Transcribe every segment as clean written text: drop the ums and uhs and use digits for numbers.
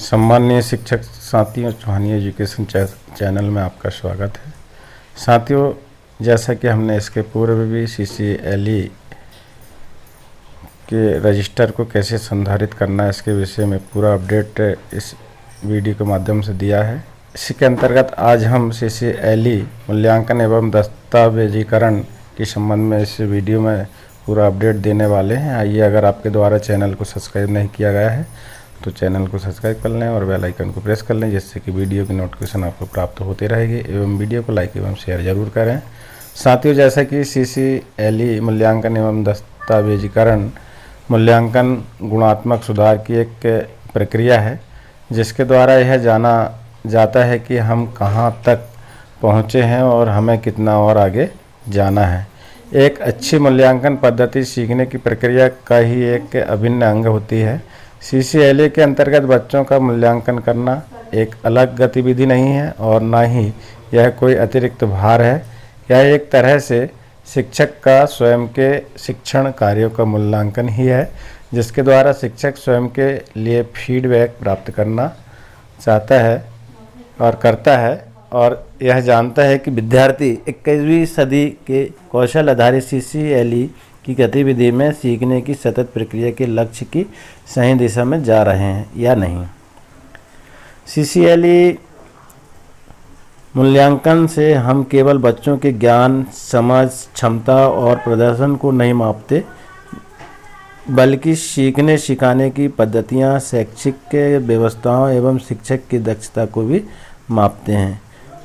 सम्माननीय शिक्षक साथियों, चौहानी एजुकेशन चैनल में आपका स्वागत है। साथियों, जैसा कि हमने इसके पूर्व भी CCLE के रजिस्टर को कैसे संधारित करना है इसके विषय में पूरा अपडेट इस वीडियो के माध्यम से दिया है। इसी के अंतर्गत आज हम CCLE मूल्यांकन एवं दस्तावेजीकरण के संबंध में इस वीडियो में पूरा अपडेट देने वाले हैं। आइए, अगर आपके द्वारा चैनल को सब्सक्राइब नहीं किया गया है तो चैनल को सब्सक्राइब कर लें और बेल आइकन को प्रेस कर लें, जिससे कि वीडियो की नोटिफिकेशन आपको प्राप्त होती रहेगी। एवं वीडियो को लाइक एवं शेयर जरूर करें। साथियों, जैसा कि CCLE मूल्यांकन एवं दस्तावेजीकरण मूल्यांकन गुणात्मक सुधार की एक प्रक्रिया है, जिसके द्वारा यह जाना जाता है कि हम कहां तक पहुंचे हैं और हमें कितना और आगे जाना है। एक अच्छी मूल्यांकन पद्धति सीखने की प्रक्रिया का ही एक अभिन्न अंग होती है। CCLE के अंतर्गत बच्चों का मूल्यांकन करना एक अलग गतिविधि नहीं है और न ही यह कोई अतिरिक्त भार है। यह एक तरह से शिक्षक का स्वयं के शिक्षण कार्यों का मूल्यांकन ही है, जिसके द्वारा शिक्षक स्वयं के लिए फीडबैक प्राप्त करना चाहता है और करता है, और यह जानता है कि विद्यार्थी 21वीं सदी के कौशल आधारित CCLE की गतिविधि में सीखने की सतत प्रक्रिया के लक्ष्य की सही दिशा में जा रहे हैं या नहीं। CCLE मूल्यांकन से हम केवल बच्चों के ज्ञान, समझ, क्षमता और प्रदर्शन को नहीं मापते, बल्कि सीखने सिखाने की पद्धतियां, शैक्षिक व्यवस्थाओं एवं शिक्षक की दक्षता को भी मापते हैं।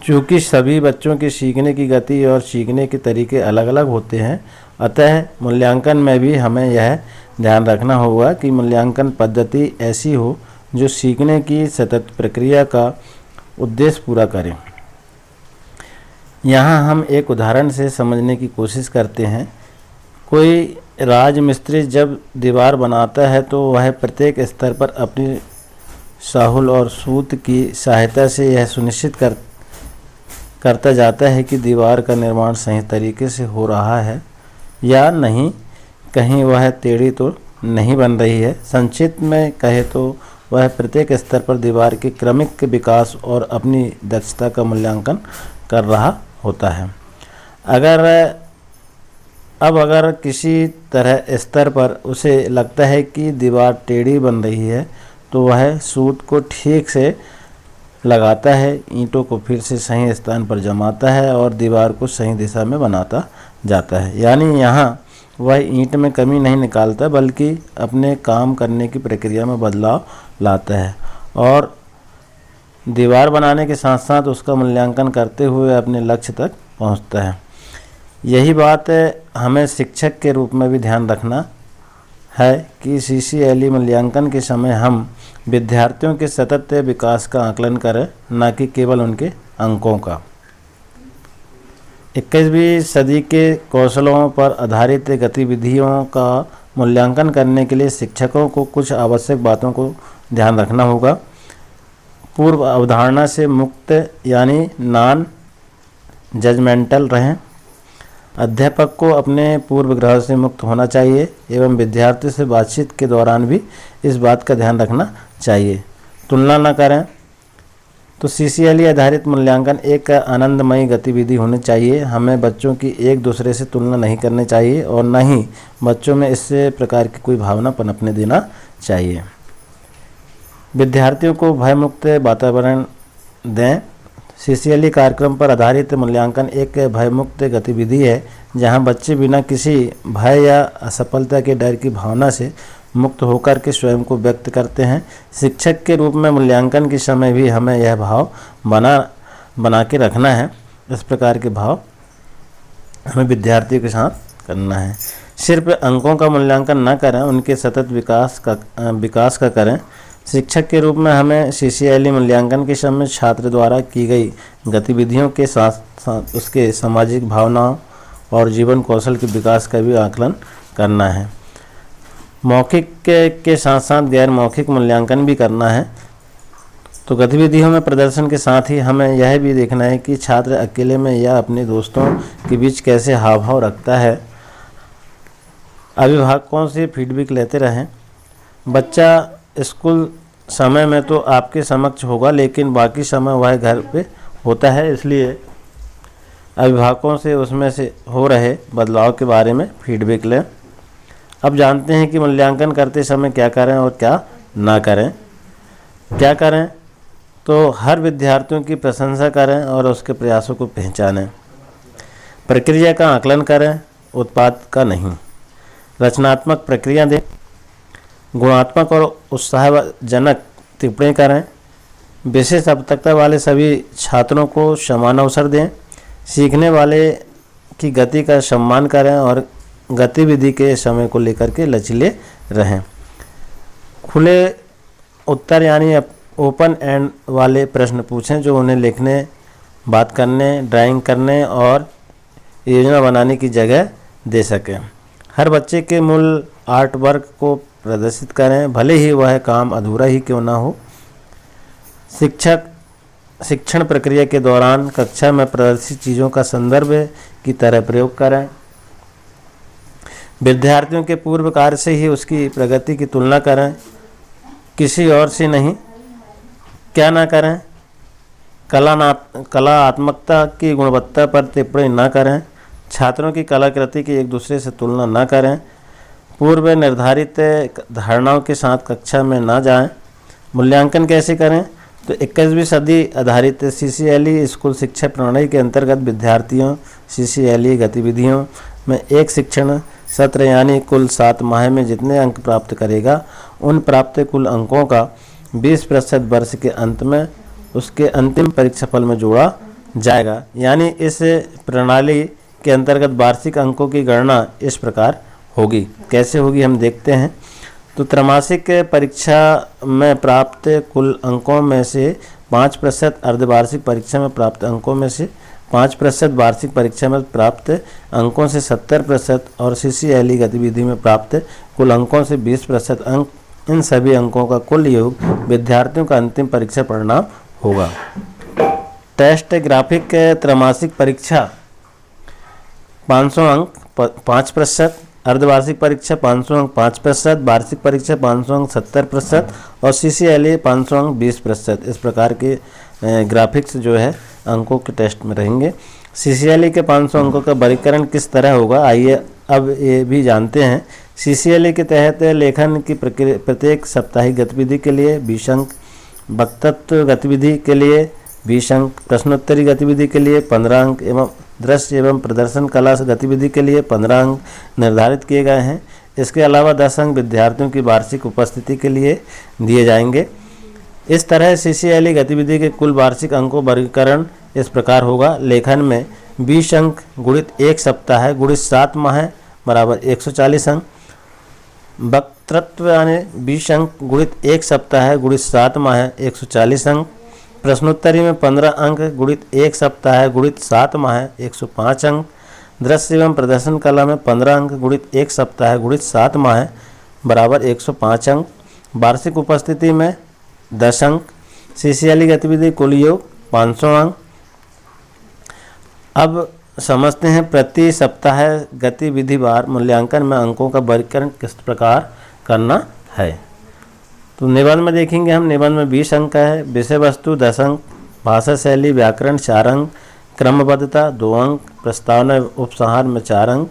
चूँकि सभी बच्चों के सीखने की गति और सीखने के तरीके अलग अलग होते हैं, अतः मूल्यांकन में भी हमें यह ध्यान रखना होगा कि मूल्यांकन पद्धति ऐसी हो जो सीखने की सतत प्रक्रिया का उद्देश्य पूरा करे। यहाँ हम एक उदाहरण से समझने की कोशिश करते हैं। कोई राजमिस्त्री जब दीवार बनाता है तो वह प्रत्येक स्तर पर अपनी साहुल और सूत की सहायता से यह सुनिश्चित करता जाता है कि दीवार का निर्माण सही तरीके से हो रहा है या नहीं, कहीं वह टेढ़ी तो नहीं बन रही है। संक्षिप्त में कहे तो वह प्रत्येक स्तर पर दीवार के क्रमिक विकास और अपनी दक्षता का मूल्यांकन कर रहा होता है। अगर किसी तरह स्तर पर उसे लगता है कि दीवार टेढ़ी बन रही है तो वह सूत को ठीक से लगाता है, ईंटों को फिर से सही स्थान पर जमाता है और दीवार को सही दिशा में बनाता जाता है। यानी यहाँ वह ईंट में कमी नहीं निकालता, बल्कि अपने काम करने की प्रक्रिया में बदलाव लाता है और दीवार बनाने के साथ साथ उसका मूल्यांकन करते हुए अपने लक्ष्य तक पहुँचता है। यही बात हमें शिक्षक के रूप में भी ध्यान रखना है कि CCLE मूल्यांकन के समय हम विद्यार्थियों के सतत विकास का आकलन करें, न कि केवल उनके अंकों का। 21वीं सदी के कौशलों पर आधारित गतिविधियों का मूल्यांकन करने के लिए शिक्षकों को कुछ आवश्यक बातों को ध्यान रखना होगा। पूर्व अवधारणा से मुक्त यानी नॉन जजमेंटल रहें। अध्यापक को अपने पूर्वग्रह से मुक्त होना चाहिए एवं विद्यार्थी से बातचीत के दौरान भी इस बात का ध्यान रखना चाहिए। तुलना न करें। तो CCLE आधारित मूल्यांकन एक आनंदमयी गतिविधि होनी चाहिए। हमें बच्चों की एक दूसरे से तुलना नहीं करनी चाहिए और न ही बच्चों में इस प्रकार की कोई भावना पनपने देना चाहिए। विद्यार्थियों को भयमुक्त वातावरण दें। CCLE कार्यक्रम पर आधारित मूल्यांकन एक भयमुक्त गतिविधि है, जहां बच्चे बिना किसी भय या असफलता के डर की भावना से मुक्त होकर के स्वयं को व्यक्त करते हैं। शिक्षक के रूप में मूल्यांकन के समय भी हमें यह भाव बना के रखना है। इस प्रकार के भाव हमें विद्यार्थियों के साथ करना है। सिर्फ अंकों का मूल्यांकन न करें, उनके सतत विकास का करें। शिक्षक के रूप में हमें CCLE मूल्यांकन के समय छात्र द्वारा की गई गतिविधियों के साथ साथ उसके सामाजिक भावनाओं और जीवन कौशल के विकास का भी आकलन करना है। मौखिक के साथ साथ गैर मौखिक मूल्यांकन भी करना है। तो गतिविधियों में प्रदर्शन के साथ ही हमें यह भी देखना है कि छात्र अकेले में या अपने दोस्तों के बीच कैसे हाव भाव रखता है। अभिभावकों से फीडबैक लेते रहें। बच्चा स्कूल समय में तो आपके समक्ष होगा, लेकिन बाकी समय वह घर पे होता है, इसलिए अभिभावकों से उसमें से हो रहे बदलाव के बारे में फीडबैक लें। अब जानते हैं कि मूल्यांकन करते समय क्या करें और क्या ना करें। क्या करें तो हर विद्यार्थियों की प्रशंसा करें और उसके प्रयासों को पहचानें। प्रक्रिया का आकलन करें, उत्पाद का नहीं। रचनात्मक प्रक्रिया दें। गुणात्मक और उत्साहजनक टिप्पणी करें। विशेष आवश्यकता वाले सभी छात्रों को समान अवसर दें। सीखने वाले की गति का सम्मान करें और गतिविधि के समय को लेकर के लचीले रहें। खुले उत्तर यानी ओपन एंड वाले प्रश्न पूछें जो उन्हें लिखने, बात करने, ड्राइंग करने और योजना बनाने की जगह दे सकें। हर बच्चे के मूल आर्ट वर्क को प्रदर्शित करें, भले ही वह काम अधूरा ही क्यों ना हो। शिक्षण प्रक्रिया के दौरान कक्षा में प्रदर्शित चीज़ों का संदर्भ की तरह प्रयोग करें। विद्यार्थियों के पूर्व कार्य से ही उसकी प्रगति की तुलना करें, किसी और से नहीं। क्या ना करें, कलात्मकता की गुणवत्ता पर टिप्पणी न करें। छात्रों की कलाकृति की एक दूसरे से तुलना न करें। पूर्व निर्धारित धारणाओं के साथ कक्षा में न जाएं। मूल्यांकन कैसे करें तो 21वीं सदी आधारित CCLE स्कूल शिक्षा प्रणाली के अंतर्गत विद्यार्थियों CCLE गतिविधियों में एक शिक्षण सत्र यानी कुल 7 माह में जितने अंक प्राप्त करेगा उन प्राप्त कुल अंकों का 20% वर्ष के अंत में उसके अंतिम परीक्षाफल में जोड़ा जाएगा। यानी इस प्रणाली के अंतर्गत वार्षिक अंकों की गणना इस प्रकार होगी। कैसे होगी हम देखते हैं। तो त्रैमासिक परीक्षा में प्राप्त कुल अंकों में से 5%, अर्धवार्षिक परीक्षा में प्राप्त अंकों में से 5%, वार्षिक परीक्षा में प्राप्त अंकों से 70% और CCLE गतिविधि में प्राप्त कुल अंकों से 20% अंक, इन सभी अंकों का कुल योग विद्यार्थियों का अंतिम परीक्षा परिणाम होगा। टेस्ट ग्राफिक त्रैमासिक परीक्षा 500 अंक 5%, अर्धवार्षिक परीक्षा 500 अंक 5%, वार्षिक परीक्षा 500 अंक 70% और CCLE 500 अंक 20%। इस प्रकार के ग्राफिक्स जो है अंकों के टेस्ट में रहेंगे। CCLE के 500 अंकों का वर्गीकरण किस तरह होगा, आइए अब ये भी जानते हैं। CCLE के तहत लेखन की प्रत्येक साप्ताहिक गतिविधि के लिए 20 अंक, वक्तृत्व गतिविधि के लिए 20 अंक, प्रश्नोत्तरी गतिविधि के लिए 15 अंक एवं दृश्य एवं प्रदर्शन कला गतिविधि के लिए 15 अंक निर्धारित किए गए हैं। इसके अलावा 10 अंक विद्यार्थियों की वार्षिक उपस्थिति के लिए दिए जाएंगे। इस तरह CCLE गतिविधि के कुल वार्षिक अंकों वर्गीकरण इस प्रकार होगा। लेखन में 20 अंक गुणित 1 सप्ताह गुणित 7 माह बराबर 140 अंक। वक्तृत्व यानी 20 अंक गुणित 1 सप्ताह गुणित 7 माह 140 अंक। प्रश्नोत्तरी में 15 अंक गुणित 1 सप्ताह गुणित 7 माह 105 अंक। दृश्य एवं प्रदर्शन कला में 15 अंक गुणित 1 सप्ताह गुणित 7 माह बराबर 105 अंक। वार्षिक उपस्थिति में 10 अंक। CCLE गतिविधि कुल योग 500 अंक। अब समझते हैं प्रति सप्ताह गतिविधिवार मूल्यांकन में अंकों का वर्गीकरण किस प्रकार करना है। तो निबंध में देखेंगे हम। निबंध में 20 अंक का है। विषय वस्तु 10 अंक, भाषा शैली व्याकरण 4 अंक, क्रमबद्धता 2 अंक, प्रस्तावना उपसंहार में 4 अंक।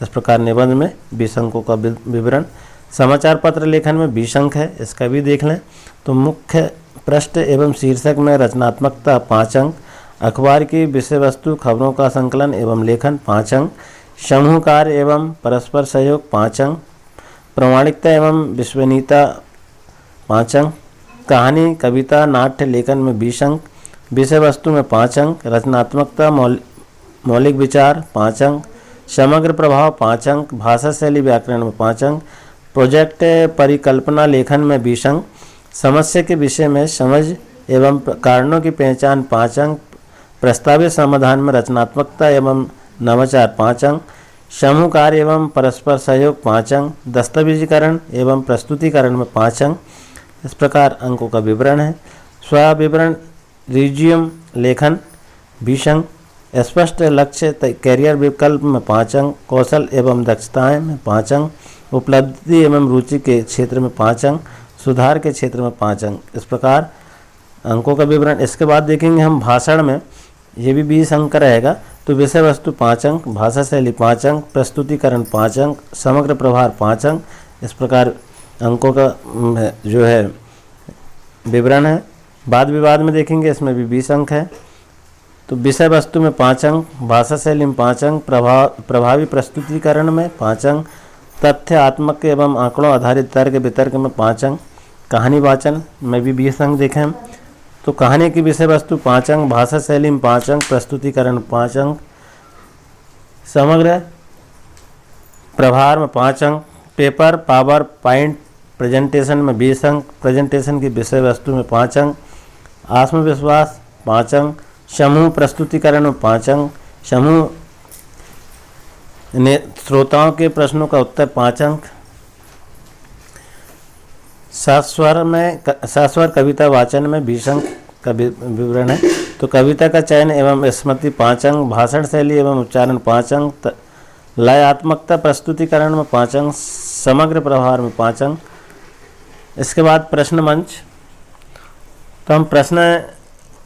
इस प्रकार निबंध में 20 अंकों का विवरण। समाचार पत्र लेखन में 20 अंक है, इसका भी देख लें। तो मुख्य पृष्ठ एवं शीर्षक में रचनात्मकता 5 अंक, अखबार की विषय वस्तु खबरों का संकलन एवं लेखन 5 अंक, समूह कार्य एवं परस्पर सहयोग 5 अंक, प्रामाणिकता एवं विश्वसनीयता 5 अंक, कहानी कविता नाट्य लेखन में 20 अंक, विषय वस्तु में 5 अंक, रचनात्मकता मौलिक विचार 5 अंक, समग्र प्रभाव 5 अंक, भाषा शैली व्याकरण में 5 अंक, प्रोजेक्ट परिकल्पना लेखन में 20 अंक, समस्या के विषय में समझ एवं कारणों की पहचान 5 अंक, प्रस्तावित समाधान में रचनात्मकता एवं नवाचार 5 अंक, समूह कार्य एवं परस्पर सहयोग 5 अंक, दस्तावेजीकरण एवं प्रस्तुतिकरण में 5 अंक। इस प्रकार अंकों का विवरण है। स्वविवरण रिज्यूम लेखन 20 अंक, स्पष्ट लक्ष्य कैरियर विकल्प में 5 अंक, कौशल एवं दक्षताएं में 5 अंक, उपलब्धि एवं रुचि के क्षेत्र में 5 अंक, सुधार के क्षेत्र में 5 अंक। इस प्रकार अंकों का विवरण। इसके बाद देखेंगे हम भाषण में, ये भी 20 अंक का रहेगा। तो विषय वस्तु 5 अंक, भाषा शैली 5 अंक, प्रस्तुतिकरण 5 अंक, समग्र प्रभार 5 अंक। इस प्रकार अंकों का जो है विवरण है। वाद विवाद में देखेंगे, इसमें भी 20 अंक है। तो विषय वस्तु में 5 अंक, भाषा शैली में 5 अंक, प्रभावी प्रस्तुतिकरण में 5 अंक, तथ्यात्मक एवं आंकड़ों आधारित तर्क वितर्क में 5 अंक, कहानी वाचन में भी 20 अंक देखें हम। तो कहानी की विषय वस्तु 5 अंक, भाषा शैली में 5 अंक, प्रस्तुतिकरण 5 अंक, समग्र प्रभार में 5 अंक, पेपर पावर पॉइंट प्रेजेंटेशन में 20 अंक, प्रेजेंटेशन की विषय वस्तु में 5 अंक, आत्मविश्वास 5 अंक, समूह प्रस्तुतिकरण में 5 अंक, समूह ने श्रोताओं के प्रश्नों का उत्तर 5 अंक, सस्वर कविता वाचन में 20 अंक का विवरण है। तो कविता का चयन एवं स्मृति 5 अंक, भाषण शैली एवं उच्चारण 5 अंक, लयात्मकता प्रस्तुतिकरण में 5 अंक, समग्र प्रभार में 5 अंक। इसके बाद प्रश्न मंच। तो हम प्रश्न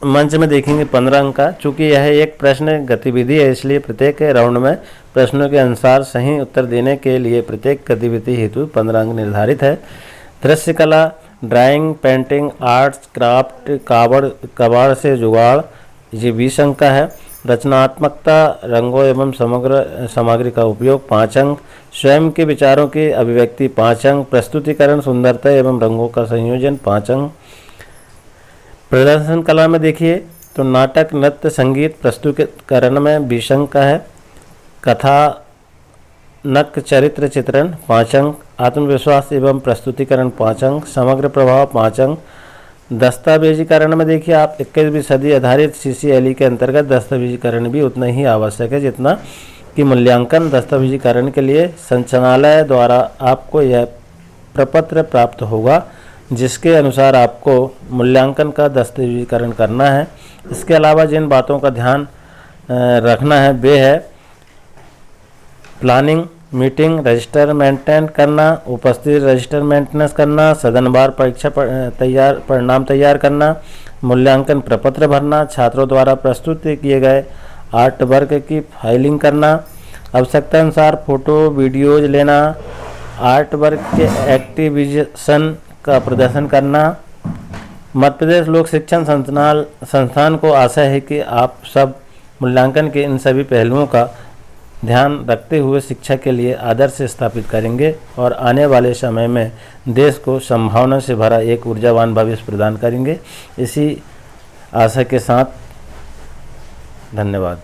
मंच में देखेंगे 15 अंक का। चूँकि यह एक प्रश्न गतिविधि है, इसलिए प्रत्येक राउंड में प्रश्नों के अनुसार सही उत्तर देने के लिए प्रत्येक गतिविधि हेतु 15 अंक निर्धारित है। दृश्य कला, ड्राइंग, पेंटिंग, आर्ट्स, क्राफ्ट, कबाड़ से जुगाड़, ये 20 अंक का है। रचनात्मकता, रंगों एवं समग्र सामग्री का उपयोग 5 अंक, स्वयं के विचारों की अभिव्यक्ति 5 अंक, प्रस्तुतिकरण, सुंदरता एवं रंगों का संयोजन 5 अंक। प्रदर्शन कला में देखिए तो नाटक, नृत्य, संगीत प्रस्तुतिकरण में 20 अंक का है। कथा, नक, चरित्र चित्रण 5 अंक, आत्मविश्वास एवं प्रस्तुतिकरण 5 अंक, समग्र प्रभाव 5 अंक। दस्तावेजीकरण में देखिए आप 21वीं सदी आधारित CCLE के अंतर्गत दस्तावेजीकरण भी उतना ही आवश्यक है जितना कि मूल्यांकन। दस्तावेजीकरण के लिए संचालनालय द्वारा आपको यह प्रपत्र प्राप्त होगा जिसके अनुसार आपको मूल्यांकन का दस्तावेजीकरण करना है। इसके अलावा जिन बातों का ध्यान रखना है वे है प्लानिंग, मीटिंग, रजिस्टर मेंटेन करना, उपस्थिति रजिस्टर मेंटेनेंस करना, सदनवार परीक्षा परिणाम तैयार करना, मूल्यांकन प्रपत्र भरना, छात्रों द्वारा प्रस्तुत किए गए आर्ट वर्क की फाइलिंग करना, आवश्यकता अनुसार फोटो वीडियोज लेना, आर्ट वर्क के एक्टिविजन का प्रदर्शन करना। मध्य प्रदेश लोक शिक्षण संस्थान को आशा है कि आप सब मूल्यांकन के इन सभी पहलुओं का ध्यान रखते हुए शिक्षा के लिए आदर्श स्थापित करेंगे और आने वाले समय में देश को संभावना से भरा एक ऊर्जावान भविष्य प्रदान करेंगे। इसी आशा के साथ धन्यवाद।